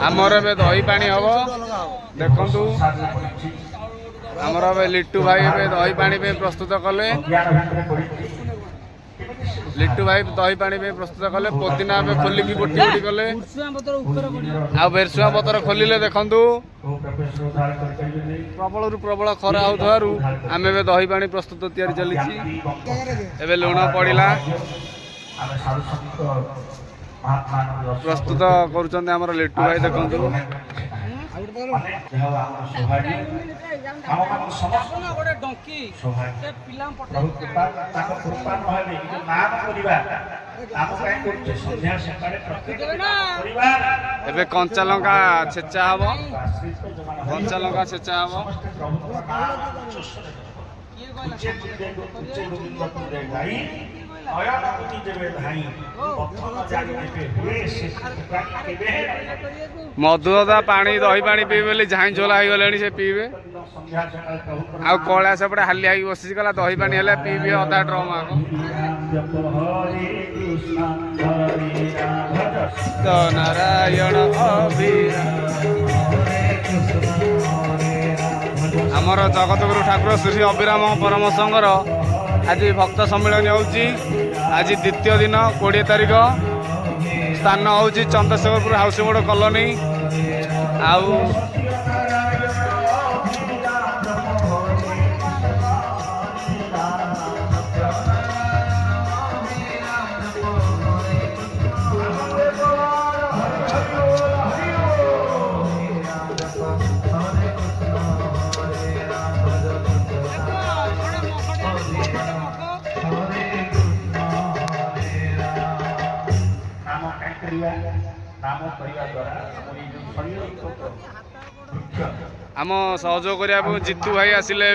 आमर ए दही पानी हम देखु आमर लिट्टू भाई दही पानी प्रस्तुत कले लिट्टू भाई दही पानी प्रस्तुत कले पुदीना खोलिकी गोटी गोटी कले आ बेरसुआ पतर खोलिले देखु प्रबल प्रबल खरा होथारु आमे दही पानी प्रस्तुत तैयारी चली एबे लुण पड़िला प्रस्तुत करुचंदे हमर लिट्टू भाई देखु एबे कंचा लंका छेचा हम कंचा लंका छेचा हम मधुदा पानी दही पानी पीबे झाई झोला हो गले से पीबे आ कला सेपटे हालिया बसी गला दही पानी है पीबे अधा ड्रम आग नारायण आमर जगतगुरु ठाकुर श्री अभिराम परम संघर आज भक्त सम्मेलन होची आज द्वितीय दिन 20 तारिख स्थान होची चंद्रशेखरपुर हाउसिंग बोर्ड कॉलोनी आउ आम सहयोग करने जितू भाई आसिले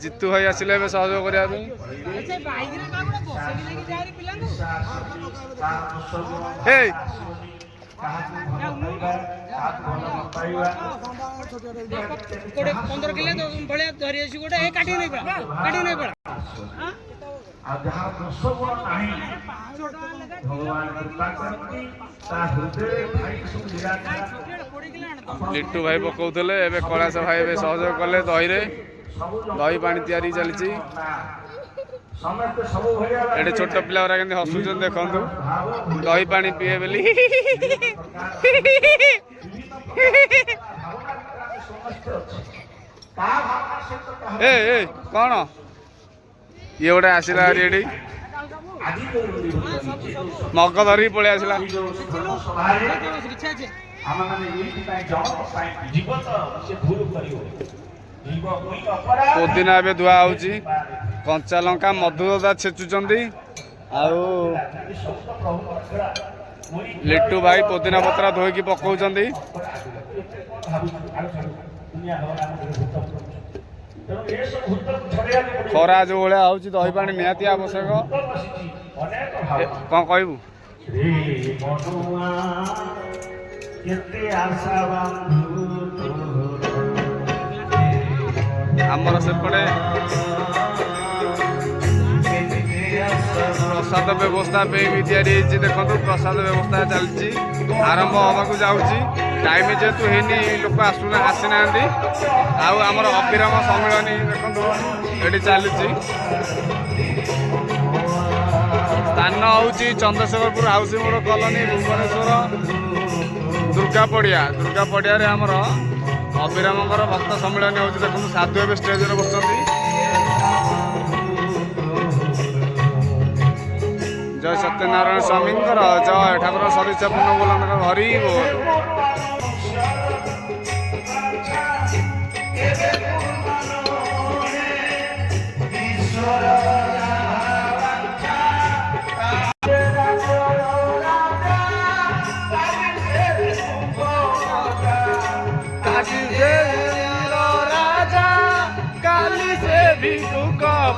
जितू भाई आसिले सहयोग करने लिट्टू भाई पकाउले एवं कैलाश भाई सहयोग कले दही दही पानी तैयारी चली ये छोट पिला के हसुन देखु दही पानी पीए बोली ए कौन ये गोटे आसला ये मग धरिकी पलि आसला पुदीना ए धुआ हो कंचा लंका मधुदा छेचुंट लिट्टू भाई पुदीना पत्रा धोईकी पकाउछन खरा जो भाया हो दही पानी निहाती आवश्यक कौन कहबू आमर सेपटे प्रसाद व्यवस्था भी देखो प्रसाद व्यवस्था चलती आरंभ होगा जाऊँगी टाइम जेहेतु है लोक आसीना आमर अभिराम सम्मेलन देखो ये चली स्थान हूँ Chandrasekharpur housing board colony Bhubaneswar Durga Padia आमर अभिराम भक्त सम्मेलन हो देखो साधु ए स्टेज बस जय सत्यनारायण स्वामी जय ठाकुर सदस्य पूर्ण बोलन हरि बोल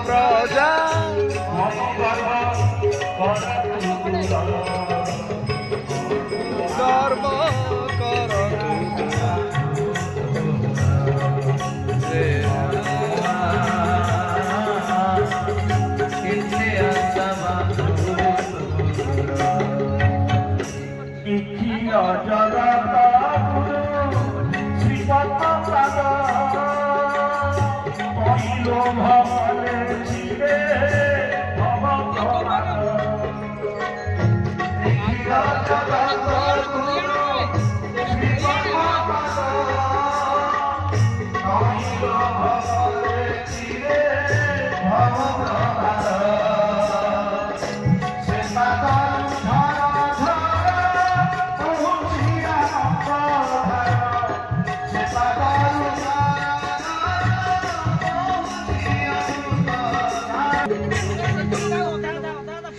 प्रजा गर्व कर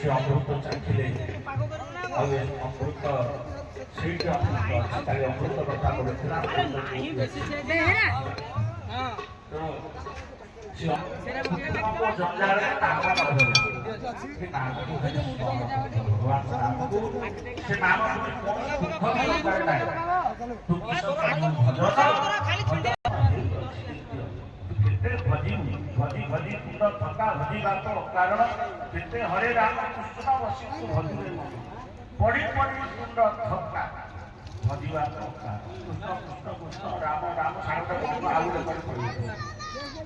ସେ ଅମୃତ ଚାଖିଲେ ଆଉ ଏ ଅମୃତ ସେଇଠି ଅମୃତ ଅଛି ତାହେଲେ ଅମୃତ କଥା କହୁଥିଲା ଜଞ୍ଜାଳରେ ନାମ ସେ ନାମକୁ ଭଗବାନ ନାମକୁ ସେ ନାମ କାରଣ କେତେ ହରେ ରାମ କୃଷ୍ଣ ବସିକୁ ଭଜୁରେ ପଡ଼ି ପଡ଼ି କୁଣ୍ଡ ଥକା ଭଜିବା କୃଷ୍ଣ କୃଷ୍ଣ କୃଷ୍ଣ ରାମ ରାମ ସାରଟା ଆଉ ଗୋଟେ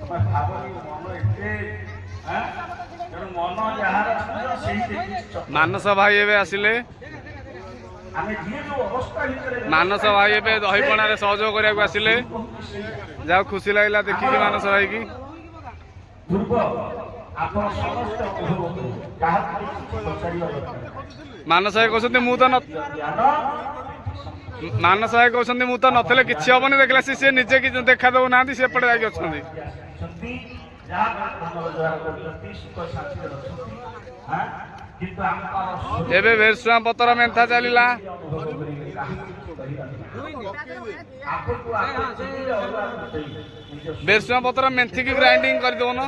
ତମେ ଭାବନି ମନ ଏତେ ତେଣୁ ମନ ଯାହାର ସେଇ ମାନସ ଭାଇ ଏବେ ଆସିଲେ। ଆମେ ଯିଏ ଯୋଉ ଅବସ୍ଥା ଭିତରେ ମାନସ ଭାଇ ଏବେ ଦହିପଣାରେ ସହଯୋଗ କରିବାକୁ ଆସିଲେ। ଯାହା ଖୁସି ଲାଗିଲା ଦେଖିକି ମାନସ ଭାଇ କି। ପୂର୍ବ ଆପଣ ସମସ୍ତେ ଅନୁଭବ କାହାକୁ ପଚାରିବା ଦରକାର। ମାନସ ଭାଇ କହୁଛନ୍ତି ମୁଁ ତ ମାନସ ଭାଇ କହୁଛନ୍ତି ମୁଁ ତ ନଥିଲେ କିଛି ହବନି। ଦେଖିଲା ସିଏ ନିଜେ କିଛି ଦେଖା ଦଉନାହାନ୍ତି, ସେପଟେ ଯାଇକି ଅଛନ୍ତି। ଏବେ ଭେରସୁଆଁ ପତ୍ର ମେନ୍ଥା ଚାଲିଲା। ଭେରସୁଆଁ ପତ୍ର ମେନ୍ଥିକି ଗ୍ରାଇଣ୍ଡିଙ୍ଗ କରିଦଉନ।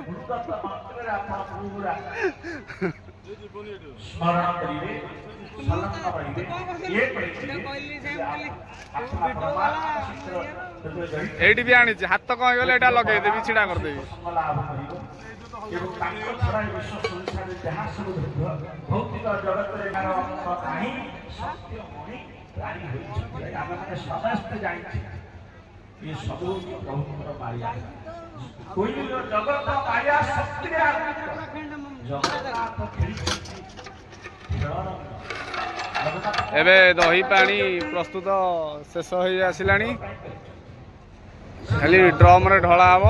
এইটি ବି ଆଣିଛି, ହାତ କଣ ହେଇଗଲେ ଏଇଟା ଲଗେଇଦେବି, ଛିଡ଼ା କରିଦେବି। ଏବଂ ତାଙ୍କ ଛଡ଼ା ବିଶ୍ୱ ସଂସାରରେ ଯାହା ସବୁ ଭୌତିକ ଜଗତରେ ନାହିଁ ସତ୍ୟ ମଣି ପ୍ରାଣୀ ହୋଇଛନ୍ତି। ଆମେମାନେ ସମସ୍ତେ ଜାଣିଛୁ ଏ ସବୁ ପ୍ରଭୁଙ୍କର ମାୟା। ଜଗତ ମାୟା ଶକ୍ତିରେ ଜଗନ୍ନାଥ ଖେଳିଛନ୍ତି। ଏବେ ଦହି ପାଣି ପ୍ରସ୍ତୁତ ଶେଷ ହୋଇ ଆସିଲାଣି, ଖାଲି ଡ୍ରମରେ ଢଳା ହବ।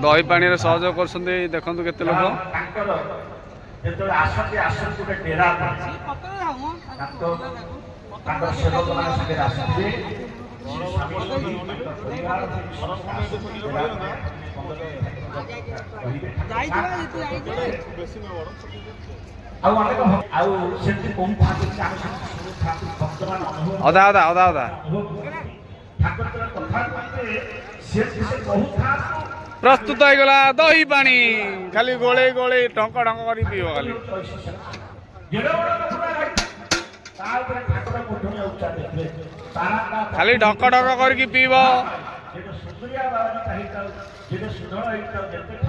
ଦହି ପାଣିରେ ସହଯୋଗ କରୁଛନ୍ତି, ଦେଖନ୍ତୁ କେତେ ଲୋକ। ଯେତେବେଳେ ଆସନ୍ତି ଆସନ୍ତି ଗୋଟେ ଡେରା ତାଙ୍କର ସେବକ ମାନେ ସାଙ୍ଗରେ ଆସିଥିବେ। ଅଧା ଅଧା ଅଧା ଅଧା ପ୍ରସ୍ତୁତ ହେଇଗଲା ଦହି ପାଣି। ଖାଲି ଗୋଳେଇ ଗୋଳେଇ ଢଙ୍କ ଢଙ୍କ କରି ପିଇବ ଖାଲି। ଖାଲି ଢଙ୍କ ଢଙ୍କ କରିକି ପିଇବ।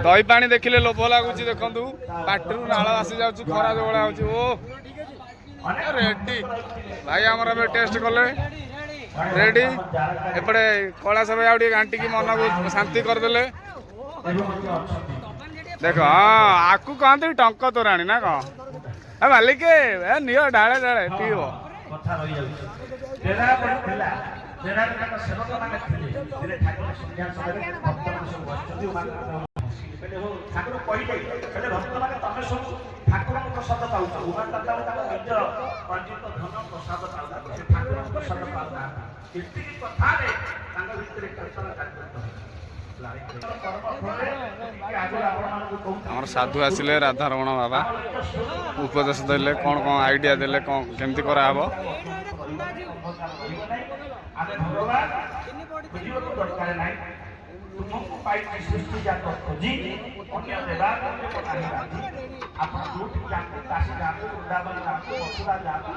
ଦହି ପାଣି ଦେଖିଲେ ଲୋଭ ଲାଗୁଛି। ଦେଖନ୍ତୁ ପାଟିରୁ ନାଳ ଆସି ଯାଉଛି, ଖରା ଯୋଉ ଭଳିଆ ହଉଛି। ଓ ରେଡି ଭାଇ ଆମର ଏବେ ଟେଷ୍ଟ କଲେ ରେଡି। ଏପଟେ କୈଳାସ ଭାଇ ଆଉ ଟିକେ ଘାଣ୍ଟିକି ମନକୁ ଶାନ୍ତି କରିଦେଲେ। ଦେଖ ହଁ ଆକୁ କହନ୍ତି ଟଙ୍କ ତୋରାଣି ନା କଣ? ମାଲିକ ନିଅ ଢାଳେ ଢାଳେ ପିଇବ। ଠାକୁର କହିଲେ ଭକ୍ତମାନେ ତମେ ସବୁ ଠାକୁରଙ୍କ ପ୍ରସାଦ ପାଉଛ। ଉମାଦାତାରେ ତାଙ୍କ ନିଜ ଅର୍ଜିତ ଧନ ପ୍ରସାଦ ପାଉନାହାନ୍ତି, ସେ ଠାକୁରଙ୍କ ପ୍ରସାଦ ପାଉନାହାନ୍ତି। ଏତିକି କଥାରେ ତାଙ୍କ ଭିତରେ କୀର୍ତ୍ତନ କାର୍ଯ୍ୟ। ଆମର ସାଧୁ ଆସିଲେ, ରାଧାରମଣ ବାବା ଉପଦେଶ ଦେଲେ, କ'ଣ କ'ଣ ଆଇଡ଼ିଆ ଦେଲେ, କ'ଣ କେମିତି କରାହେବ। ତୁମକୁ ପାଇଛି ସୃଷ୍ଟି ଯାକ ଖୋଜି ଅନ୍ୟ ଦେବା ଆପଣ ଯୋଉଠି ଯାଆନ୍ତି କାଶୀ ଯାଆନ୍ତୁ, ବୃନ୍ଦାବନ ଯାଆନ୍ତୁ, ମଥୁରା ଯାଆନ୍ତୁ,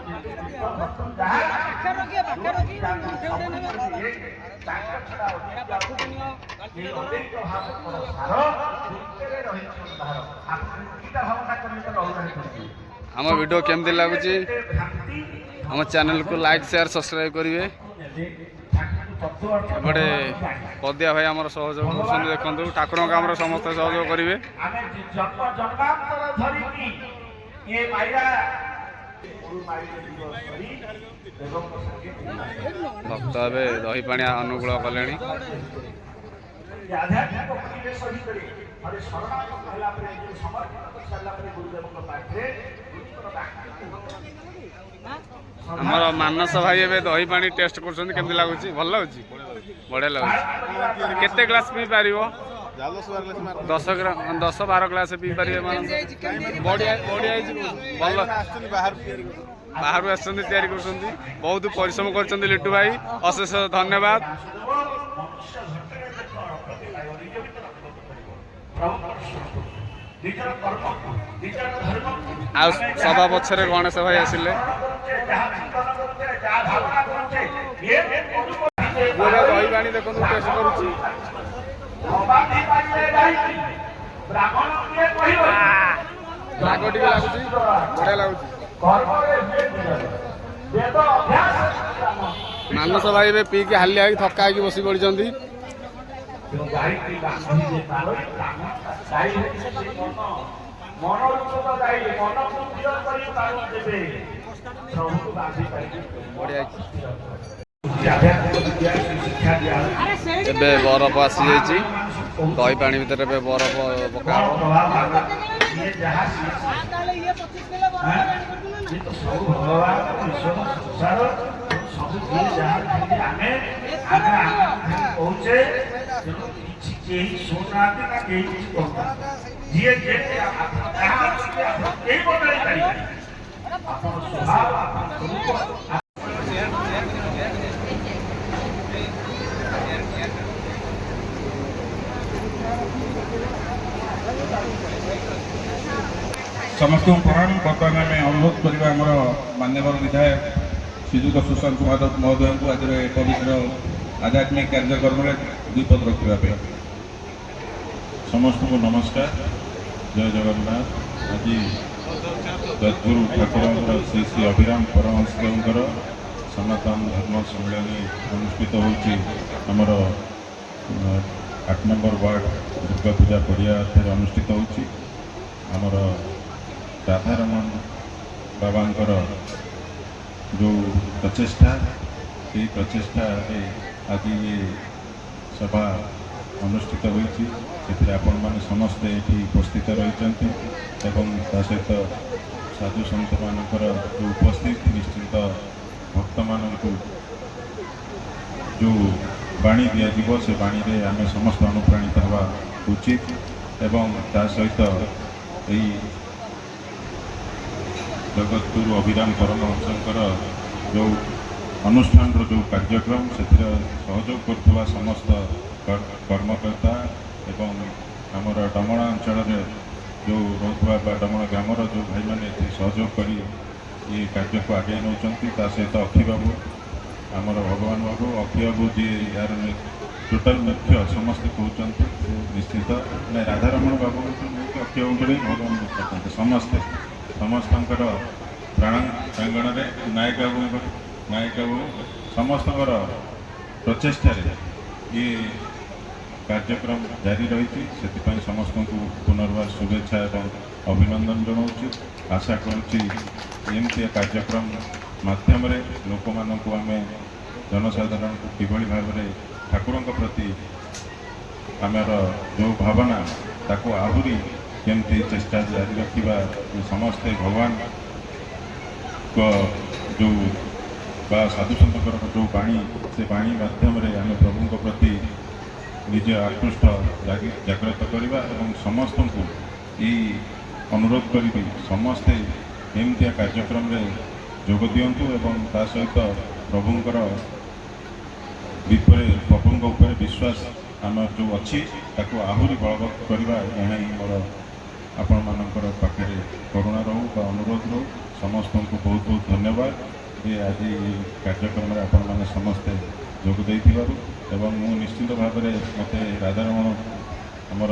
ଆମ ଭିଡ଼ିଓ କେମିତି ଲାଗୁଛି ଆମ ଚ୍ୟାନେଲକୁ ଲାଇକ୍ ସେୟାର ସବସ୍କ୍ରାଇବ କରିବେ। ଏପଟେ ପଦିଆ ଭାଇ ଆମର ସହଯୋଗ କରୁଛନ୍ତି। ଦେଖନ୍ତୁ ଠାକୁରଙ୍କ ଆମର ସମସ୍ତେ ସହଯୋଗ କରିବେ। ଆମେ ଜନ୍ମାନ୍ତର ଧରିକି ଏ ମାଇରା ଭକ୍ତ ଏବେ ଦହି ପାଣି ଅନୁକୂଳ କଲେଣି। ଆଧ୍ୟାତ୍ମିକ ପରିବେଶ ଭିତରେ ଥରେ ଶରଣାଗତ ହେଲା ପରେ ନିଜକୁ ସମର୍ପଣ କରିସାରିଲା ପରେ ଗୁରୁଦେବଙ୍କ ପାଖରେ ଆମର ମାନସ ଭାଇ ଏବେ ଦହି ପାଣି ଟେଷ୍ଟ କରୁଛନ୍ତି। କେମିତି ଲାଗୁଛି? ଭଲ ଲାଗୁଛି? ବଢ଼ିଆ ଲାଗୁଛି। କେତେ ଗ୍ଲାସ ପିଇ ପାରିବ? 10-12 ଗ୍ଲାସ ପିଇ ପାରିବେ। ବଢ଼ିଆ ହେଇଛି। ଭଲ। ବାହାରୁ ଆସିଛନ୍ତି, ତିଆରି କରୁଛନ୍ତି। ବହୁତ ପରିଶ୍ରମ କରିଛନ୍ତି ଲିଟୁ ଭାଇ, ଅଶେଷ ଧନ୍ୟବାଦ। ଆଉ ସଭା ପଛରେ ଗଣେଶ ଭାଇ ଆସିଲେ। ଦହି ପାଣି ଦେଖନ୍ତୁ ଟେଷ୍ଟ କରୁଛି। ରାଗ ଟିକେ ଲାଗୁଛି, ବଢ଼ିଆ ଲାଗୁଛି। ମାନସ ଭାଇ ଏବେ ପିଇକି ହାଲିଆ ହେଇକି ଥକା ହେଇକି ବସି ପଡ଼ିଛନ୍ତି। ଏବେ ବରଫ ଆସିଯାଇଛି। ଦହି ପାଣି ଭିତରେ ଏବେ ବରଫ ପକା ହବ। समस्त प्रणाम। बर्तमान आम अनुरोध करवा आम मान्यवर विधायक श्रीजुक्त सुशांत माधव महोदय को आज पवित्र आध्यात्मिक कार्यक्रम में द्विपद रखापी। समस्त को नमस्कार, जय जगन्नाथ। आज जगद्गुरु ठाकुर श्री श्री अभिराम परमहंस देवଙ୍କର सनातन धर्म सम्मेलन अनुष्ठित Homer 8 number ward Durga Puja पड़िया अनुष्ठित होमर राधारमण बाबांकर जो प्रचेष्टा से प्रचेष्टा आज ये सभा अनुष्ठित होती आपण मैंने समस्ते ये उपस्थित रही सहित साधु सन्त मानकर जो उपस्थित निश्चित भक्त मान जो बाणी दिज्व से बाणी रे आम समस्त अनुप्राणित हवा उचित एवं ता सहित यही जगद्गुरु अभिराम परमहंसंकर जो अनुष्ठान जो कार्यक्रम से सहयोग कर समस्त कर्मकर्ता एवं आमर डमणा अंचल जो रोकवा डमणा ग्रामर जो भाई मैंने सहयोग कर ये कार्य को आगे नौ सहित अक्षी बाबू आमर भगवान बाबू अक्षी बाबू जी यार टोटाल मुख्य समस्ते कहते निश्चित ना राधारमण बाबू अक्षी बाबू भगवान कहते समस्ते समस्त प्रांगण में नायक बाबू समस्त प्रचेषा ये कार्यक्रम जारी रही से समस्त को पुनर्वार शुभेच्छा और अभिनंदन जनाऊँ। आशा करुँची कार्यक्रम मध्यम लोक मान आम जनसाधारण को किभली भाव में ठाकुर प्रति आमर जो भावना ताको आहुरी केमती चेष्टा जारी रखा समस्ते भगवान को जो साधु सन्तर जो बाणी से बाणी मध्यम आम प्रभु प्रति निज आकृष्ट जागृत करवा एवं समस्त को ये अनुरोध करी समस्ते एमती कार्यक्रम में जोग दिंतु एवं ता सहित प्रभुंकर प्रभुंक विश्वास आम जो अच्छी ताको आहुरी बलवत् करवा यहाँ ही मोर आपण मानकर पाखे करुणा रहू अनुरोध रहू। समस्त को बहुत बहुत धन्यवाद ये आज कार्यक्रम में आपण मैंने समस्ते जोग देइथिबारु एवं मु निश्चित भाव में मत राधारमण आमर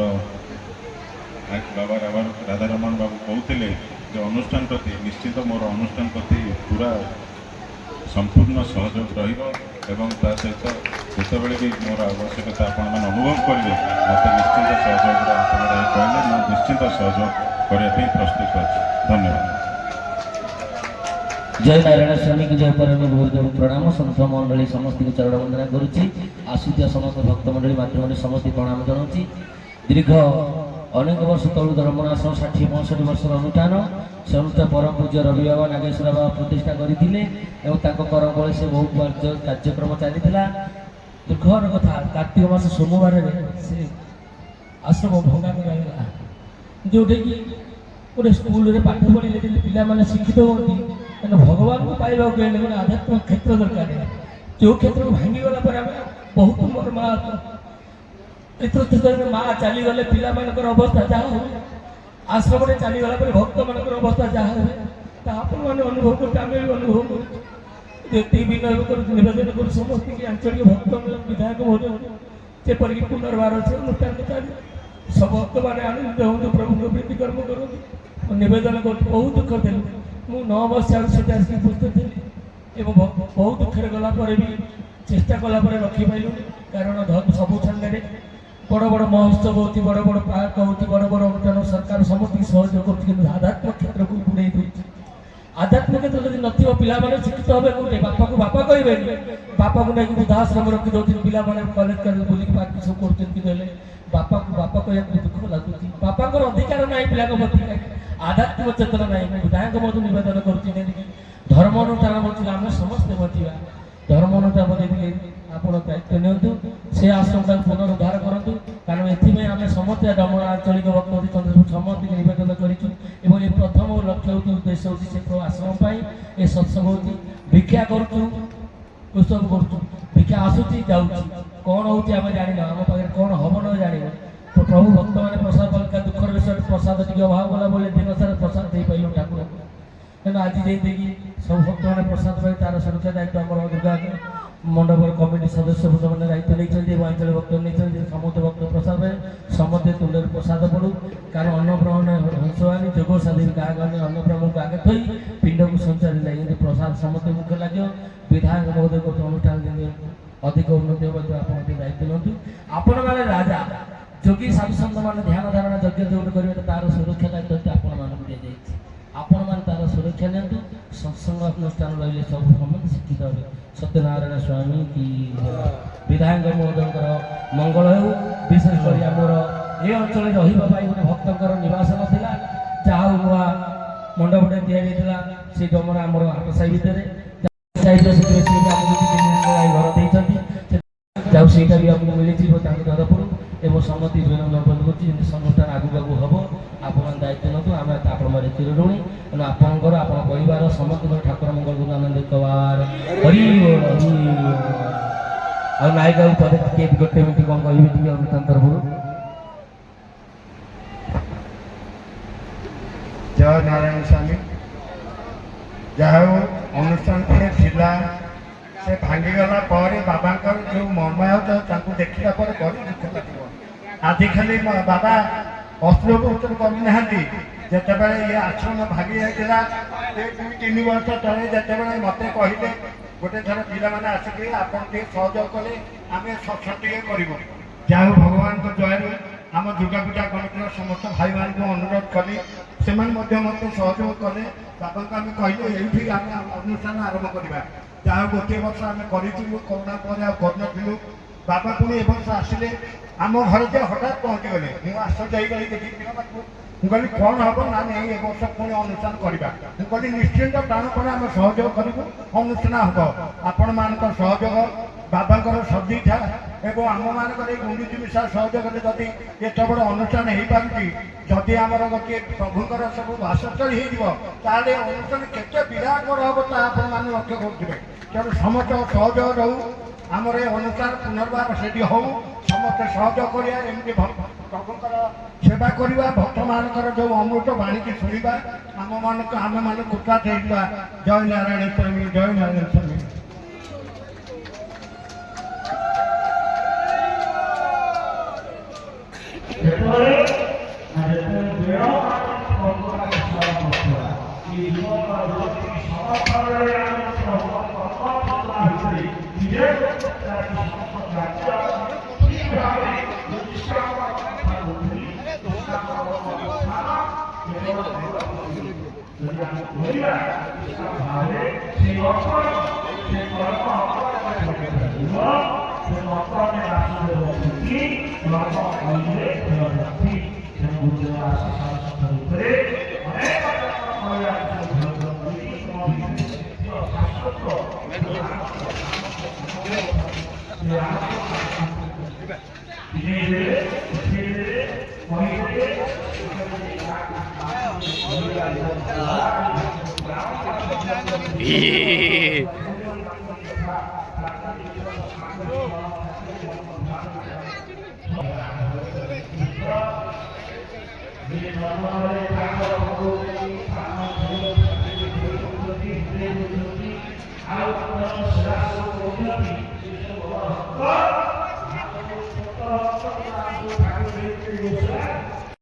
बाबा राधारमण बाबू कहते जो अनुष्ठान प्रति निश्चित मोर अनुष्ठान प्रति पूरा संपूर्ण सहयोग रहिबो ଏବଂ ତା ସହିତ ଯେତେବେଳେ ବି ମୋର ଆବଶ୍ୟକତା ଆପଣମାନେ ଅନୁଭବ କରିବେ ମୋତେ ନିଶ୍ଚିନ୍ତ ସହଯୋଗର ଆପଣମାନେ କହିଲେ ମୁଁ ନିଶ୍ଚିନ୍ତ ସହଯୋଗ କରିବା ପାଇଁ ପ୍ରସ୍ତୁତ ଅଛି। ଧନ୍ୟବାଦ। जय नारायण स्वामी की जय पर बहुत बहुत प्रणाम संत मंडली समस्त की चरण वंदना करुच्ची आसुथिया समस्त भक्त मंडली मातृमंडली समस्त प्रणाम जनाऊँगी। दीर्घ अनेक वर्ष तलू धर्मनाश 60-65 वर्षर अनुष्ठान से अनुष्ठान परम पूज्य रवि बाबा नागेश्वर बाबा प्रतिष्ठा करते करम बड़े से बहुत कार्यक्रम चली दुर्घर कथा कार्तिक मास सोमवार से आश्रम भंगा कराला जोटे कि गोटे स्कूल पाठ पढ़े पिला शिक्षित होती भगवान को पाइबा गोटे आध्यात्मिक क्षेत्र दरकार जो क्षेत्र भांगीगला बहुत मर्माहत माँ चलीगले पिला अवस्था जहाँ हो आश्रम चलीगला भक्त मान अवस्था जहाँ हुए मैंने अनुभव करते आम भी अनुभव कर विनय कर निवेदन कर समस्त आंचलिक भक्त विधायक महोदय जेपरिक पुनर्वार से अनुष्ठान चलिए सब भक्त मैंने आनंदित हूँ प्रभु प्रीति कर्म करूँ निवेदन कर बहुत दुख देलु मु 9 वर्ष आगे उपस्थित थी बहुत दुखे गलापर भी चेष्टा कलापर रखी पाइलु कारण सब सामने बड़ बड़ महोत्सव होती बड़ बड़ पार्क होती बड़ बड़ अनुष्ठान सरकार समस्त सहयोग कर आध्यात्मिक क्षेत्र को बुड़े दूसरी आध्यात्मिक क्षेत्र जब नथिब पिला शिक्षित हे कौटे बापा को बापा कहे बापा को नहीं वृद्धाश्रम रखी दौर पिला कलेज कर बुलिक पार्क सब कर बापा को बापा कह दुख लगुच बापा अधिकार ना पिला प्रति आध्यात्मिक चेतना ना विधायक मध्य नवेदन कर धर्म अनुष्ठान बचिला आम समस्ते बचा धर्म अनुष्ठान बचेगी आप दायित्व नियंतु से आश्रम का पुनरुद्धार करूँ कारण एथि आम समस्त डमरा आंचलिक भक्त चंद्रपुर समस्त नवेदन कर प्रथम लक्ष्य हो उद्देश्य हो आश्रम ये सत्संग हो भिक्षा करुँ सब करुँ भिक्षा आसूची जाऊँगी कौन हो जानी आम पाखे कौन हम न जान तो प्रभु भक्त मैंने प्रसाद पालिका दुखर विषय प्रसाद टी अभाव गला बोले दिन सारा प्रसाद दे पाइल ठाकुर तेना आज देखिए सब भक्त मैंने प्रसाद पाई तार सुरक्षा दायित्व आम दुर्गा मंडपर कमिटी सदस्य भक्त मैंने दायित्व नहीं अंचल भक्त नहीं समस्त भक्त प्रसाद पाए समस्ते तुंडे प्रसाद पड़ू कारण अन्नब्रह्मण हंसवाणी जोग साधी गाँ गाँव अन्नब्रह्म को आगे थी पिंड को संचार प्रसाद समस्त मुख्य लगे विधायक महोदय को अनुष्ठान अधिक उन्नति हो दायित्व नियंतु आपण मैंने राजा जोगी साधु सन्त मैंने ध्यान धारणा यज्ञ जो करेंगे तार सुरक्षा दायित्व आपण मानक दी जाए आपण मैंने तार सुरक्षा नियंतु सत्संग अनुष्ठान रही सब समस्त शिक्षित हे सत्यनारायण स्वामी की विधायक महोदय मंगल हो विशेषकर आमर ये अंचल रही गोटे भक्तर नवास नाला जहाँ नुआ मंडपटे दिया से डमरा आमर हाट साई भितर घर देती जाऊँगा भी आपको मिली तरफ एवं सम्मति विनम्र कर संगठन आगू आगू हम आप दायित्व नियंतु आम आप चिरऋणी तेणु आपंकर आप परिवार समस्त ठाकुर मंगल गुणानंद कबार हरि आ नायिका पदे गोटे मिनट कौन कह अनुष्ठान तरफ जय नारायण स्वामी जहाँ अनुष्ठान थिला से भांगीगला बाबा जो मर्माहत देखला बड़ी दुख लगे आज खाली बाबा अस्त्रोपचार करना जितेबले ये आश्रम भागी जाता 2-3 वर्ष तले जितेबले मत कहले गोटे थर पिला मैंने आसिक आप सहयोग कले आम सत्संग करूँ जहाँ भगवान को जय आम दुर्गा पूजा कमिटर समस्त भाई भाई को अनुरोध कली से मत सहयोग कले बाबा को आम कहले ये अनुष्ठान आरंभ करवा जहाँ गोटे वर्ष आम करूँ करोना पर करनु बाबा पुणी ए वर्ष आसिले आम घर से हठात पहुँची गले मुझे आश्चर्य देखी मुझे कौन हम ना नहीं ए वर्ष पुणी अनुष्ठान करवा मुझे निश्चिंत प्राणपण आम सहयोग करूँ अनुष्ठान हम आपण मान सहयोग बाबा सदिच्छा एवं आम मान गुंडीची मिशा सहयोग जदि एत बड़ अनुष्ठान हो पार्टी जदि आमर गोटे प्रभुंर सब भाषास्थली होते अनुष्ठान केते विराट बड़ हम आप लक्ष्य करुवे तेणु समस्त सहयोग रहू आमर अनुष्ठान पुनर्वार से हो समस्त सहयोग करमती प्रभुंर सेवा करवा भक्त मानकर जो अमृत बाणी की शुणा आम मान आम मान कृपा थोड़ा जय नारायण स्वामी जय नारायण स्वामी Yes. କରିବା ଭାବରେ ସେ ଅର୍ପଣ ସେ କର୍ମ ଅର୍ପଣ ସେ ଅର୍ପଣରେ ବାସୁଦେବ କି କର୍ମ କହିଲେ ଫଳପ୍ରାପ୍ତି ତେଣୁ ଗୁରୁଦେବ ଆଶିଷ ରୂପରେ ଅନେକ ଆଉ